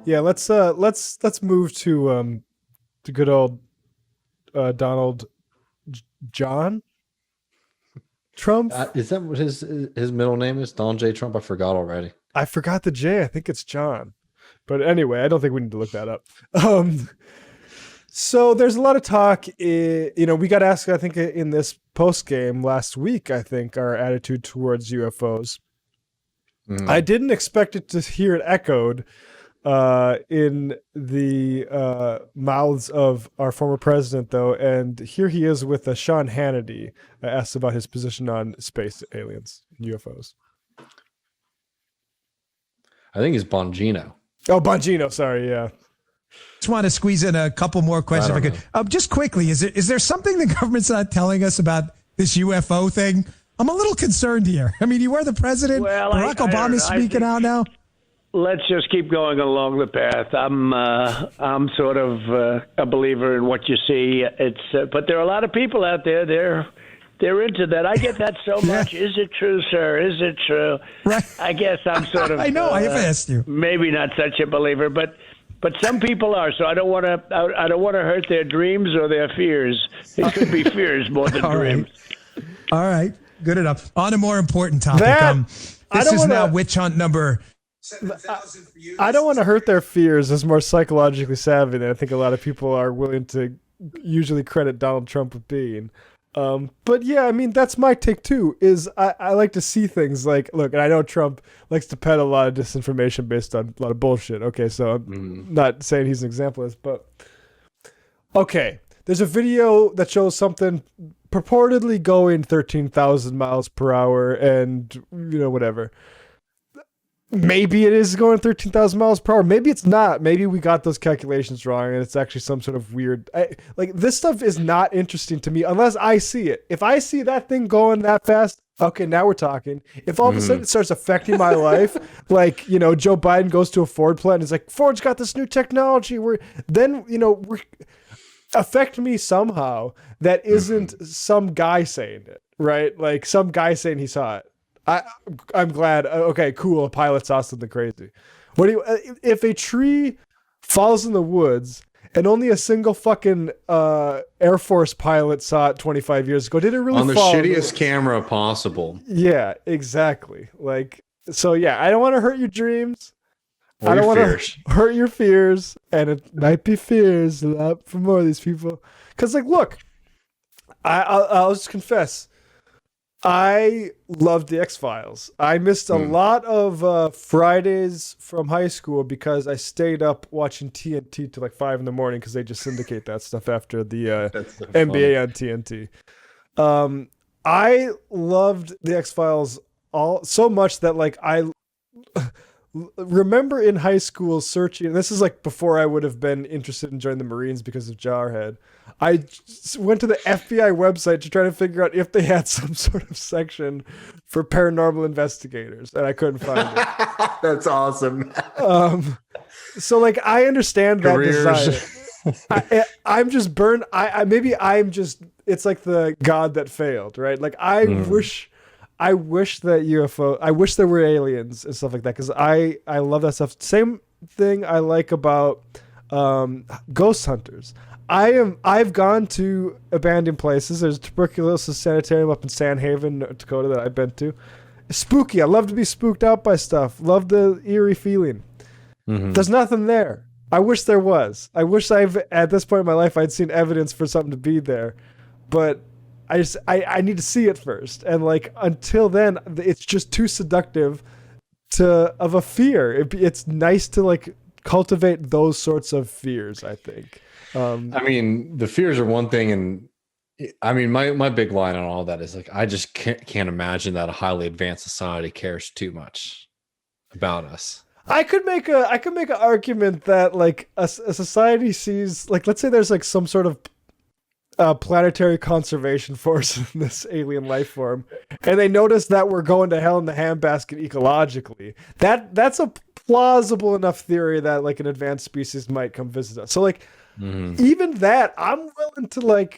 Yeah, let's move to good old Donald John Trump. Is that what his middle name is? Donald J. Trump? I forgot already. I forgot the J. I think it's John. But anyway, I don't think we need to look that up. Um, so there's a lot of talk. We got asked, I think, in this post game last week, I think, our attitude towards UFOs. I didn't expect it to hear it echoed in the mouths of our former president, though. And here he is with Sean Hannity asked about his position on space aliens, UFOs. I think it's Bongino. Oh, Bongino. Sorry. Yeah. Just want to squeeze in a couple more questions if I could. Just quickly, is there something the government's not telling us about this UFO thing? I'm a little concerned here. I mean, you were the president. Well, Barack Obama's speaking out now. Let's just keep going along the path. I'm sort of a believer in what you see. But there are a lot of people out there. They're into that. I get that so much. Is it true, sir? Is it true? Right. I guess I'm sort of. I know. I have asked you. Maybe not such a believer, but some people are. So I don't want to hurt their dreams or their fears. It could be fears more than dreams. All right. Good enough. On a more important topic. This is now witch hunt number 7,000 for you. I don't want to hurt their fears as more psychologically savvy than I think a lot of people are willing to usually credit Donald Trump with being. But yeah, I mean, that's my take too, is I like to see things like, look, and I know Trump likes to peddle a lot of disinformation based on a lot of bullshit. Okay, so I'm not saying he's an example of this, but okay. There's a video that shows something purportedly going 13,000 miles per hour and, whatever. Maybe it is going 13,000 miles per hour. Maybe it's not. Maybe we got those calculations wrong and it's actually some sort of weird... this stuff is not interesting to me unless I see it. If I see that thing going that fast, okay, now we're talking. If all of a sudden it starts affecting my life, like, Joe Biden goes to a Ford plant and is like, Ford's got this new technology. We're affect me somehow that isn't some guy saying it, right? Like some guy saying he saw it. I'm glad. Okay, cool. A pilot saw something crazy. If a tree falls in the woods and only a single fucking Air Force pilot saw it 25 years ago, did it really on the fall shittiest camera possible? Yeah, exactly. So yeah, I don't want to hurt your dreams. Or I don't want to hurt your fears, and it might be fears a lot for more of these people. Because, look, I'll just confess, I loved the X-Files. I missed a lot of Fridays from high school because I stayed up watching TNT till 5 a.m. because they just syndicate that stuff after the NBA on TNT. I loved the X-Files so much that I remember in high school searching, and this is before I would have been interested in joining the Marines because of Jarhead. I went to the FBI website to try to figure out if they had some sort of section for paranormal investigators, and I couldn't find it. That's awesome. So I understand that desire. I'm just burned. It's like the God that failed, right? I wish that UFO, I wish there were aliens and stuff like that, because I love that stuff. Same thing I like about ghost hunters. I've gone to abandoned places. There's a tuberculosis sanitarium up in Sandhaven, North Dakota, that I've been to. It's spooky. I love to be spooked out by stuff. Love the eerie feeling. There's nothing there. I wish there was. I wish at this point in my life I'd seen evidence for something to be there, but I need to see it first, and until then, it's just too seductive of a fear. It's nice to cultivate those sorts of fears, I think. I mean, the fears are one thing, and I mean, my big line on all that is I just can't imagine that a highly advanced society cares too much about us. I could make an argument that a society sees, let's say there's some sort of planetary conservation force in this alien life form, and they notice that we're going to hell in the handbasket ecologically. That's a plausible enough theory that an advanced species might come visit us. So even that, I'm willing to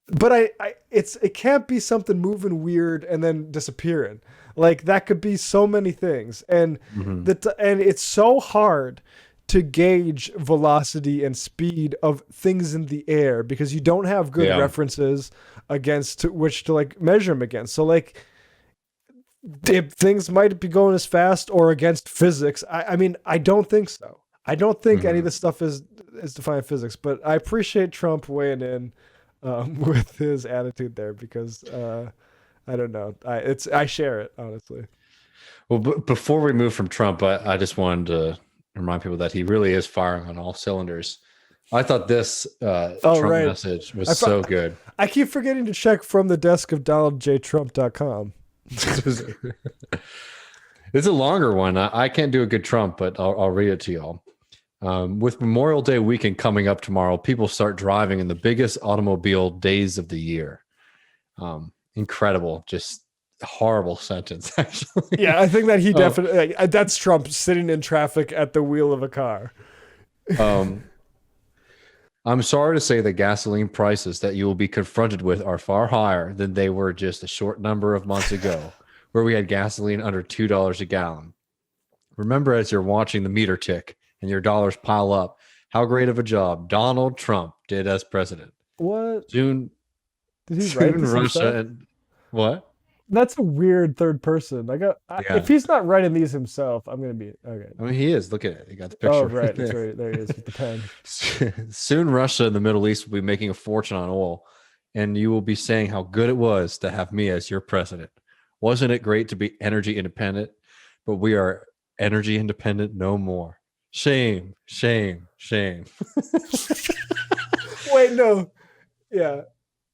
but it can't be something moving weird and then disappearing. Like that could be so many things, and and it's so hard to gauge velocity and speed of things in the air because you don't have good references against which to like measure them against. So like if things might be going as fast or against physics. I mean, I don't think so. I don't think any of this stuff is defying physics, but I appreciate Trump weighing in with his attitude there because I don't know. I share it, honestly. Well, before we move from Trump, I just wanted to remind people that he really is firing on all cylinders. I thought this Trump message was so good. I keep forgetting to check from the desk of DonaldJTrump.com. It's a longer one. I can't do a good Trump, but I'll read it to y'all. With Memorial Day weekend coming up tomorrow, people start driving in the biggest automobile days of the year. Incredible, just horrible sentence, actually. Yeah, I think that he definitely, that's Trump sitting in traffic at the wheel of a car. I'm sorry to say that gasoline prices that you will be confronted with are far higher than they were just a short number of months ago, where we had gasoline under $2 a gallon. Remember, as you're watching the meter tick and your dollars pile up, how great of a job Donald Trump did as president. What? Soon, did he write this Russia and what? That's a weird third person. If he's not writing these himself, I'm gonna be okay. I mean, he is. Look at it. You got the picture. Oh, right. That's right. There he is with the pen. Soon, Russia and the Middle East will be making a fortune on oil, and you will be saying how good it was to have me as your president. Wasn't it great to be energy independent? But we are energy independent no more. Shame, shame, shame. Wait, no. Yeah.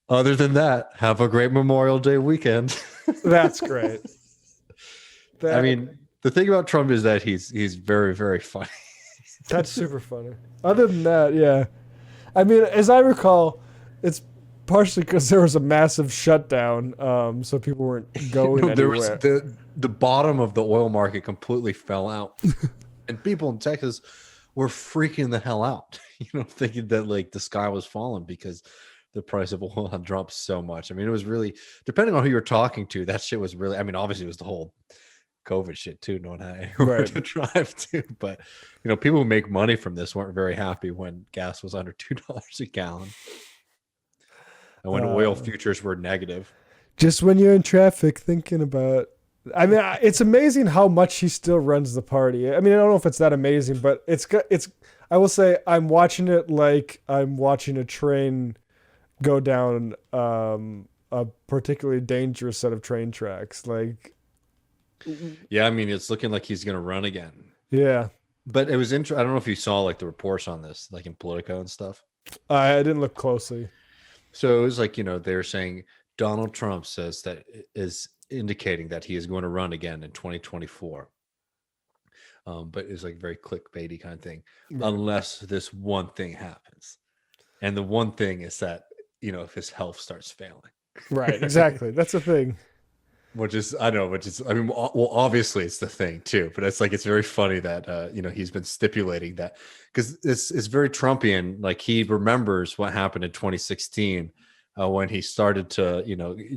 Other than that, have a great Memorial Day weekend. That's great. I mean, the thing about Trump is that he's very, very funny. That's super funny. Other than that, yeah. I mean, as I recall, it's partially because there was a massive shutdown, so people weren't going anywhere. There was the bottom of the oil market completely fell out, and people in Texas were freaking the hell out, thinking that like the sky was falling because the price of oil had dropped so much. I mean, it was really, depending on who you're talking to, that shit was really, I mean, obviously it was the whole COVID shit too, knowing how anywhere to drive to. But, people who make money from this weren't very happy when gas was under $2 a gallon. And when oil futures were negative. Just when you're in traffic thinking about, I mean, it's amazing how much he still runs the party. I mean, I don't know if it's that amazing, but I will say I'm watching it like I'm watching a train go down a particularly dangerous set of train tracks. Like, yeah, I mean, it's looking like he's going to run again. Yeah. But it was interesting. I don't know if you saw like the reports on this, like in Politico and stuff. I didn't look closely. So it was like, they're saying Donald Trump says that is indicating that he is going to run again in 2024. But it's like very clickbaity kind of thing, unless this one thing happens. And the one thing is that, if his health starts failing. Right, exactly. That's the thing. I mean, well, obviously it's the thing too, but it's like, it's very funny that, he's been stipulating that because it's very Trumpian. Like he remembers what happened in 2016 when he started to,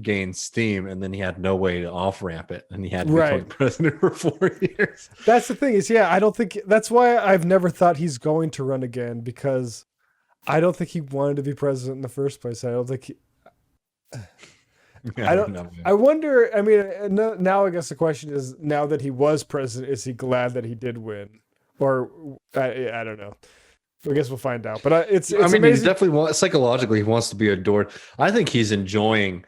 gain steam and then he had no way to off ramp it and he had to become president for 4 years. That's the thing is, I don't think that's why I've never thought he's going to run again because I don't think he wanted to be president in the first place. I don't think he, I don't know. I wonder, I mean, now I guess the question is, now that he was president, is he glad that he did win? Or I don't know. I guess we'll find out. But it's amazing. He's definitely psychologically, he wants to be adored. I think he's enjoying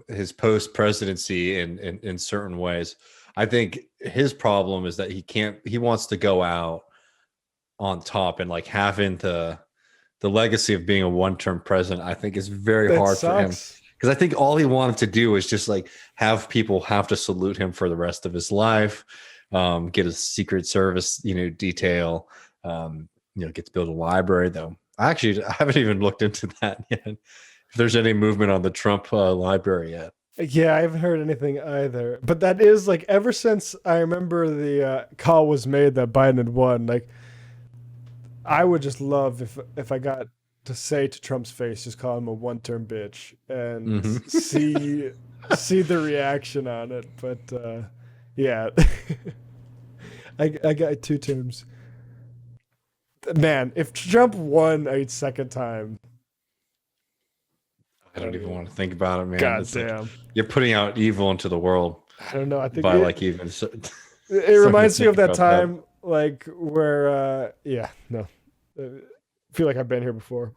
his post-presidency in certain ways. I think his problem is that he wants to go out on top and like having the legacy of being a one-term president, I think is very hard for him. Because I think all he wanted to do is just like have people have to salute him for the rest of his life, get a Secret Service, detail, get to build a library though. I haven't even looked into that yet. If there's any movement on the Trump library yet. Yeah, I haven't heard anything either. But that is like ever since I remember the call was made that Biden had won, like I would just love if I got to say to Trump's face, just call him a one-term bitch and see see the reaction on it, but yeah, I got two terms. Man, if Trump won a second time, I don't even want to think about it, man. God It's like damn. you're putting out evil into the world I don't know. I think by like even. it reminds me of that about time, like where, yeah, no, I feel like I've been here before.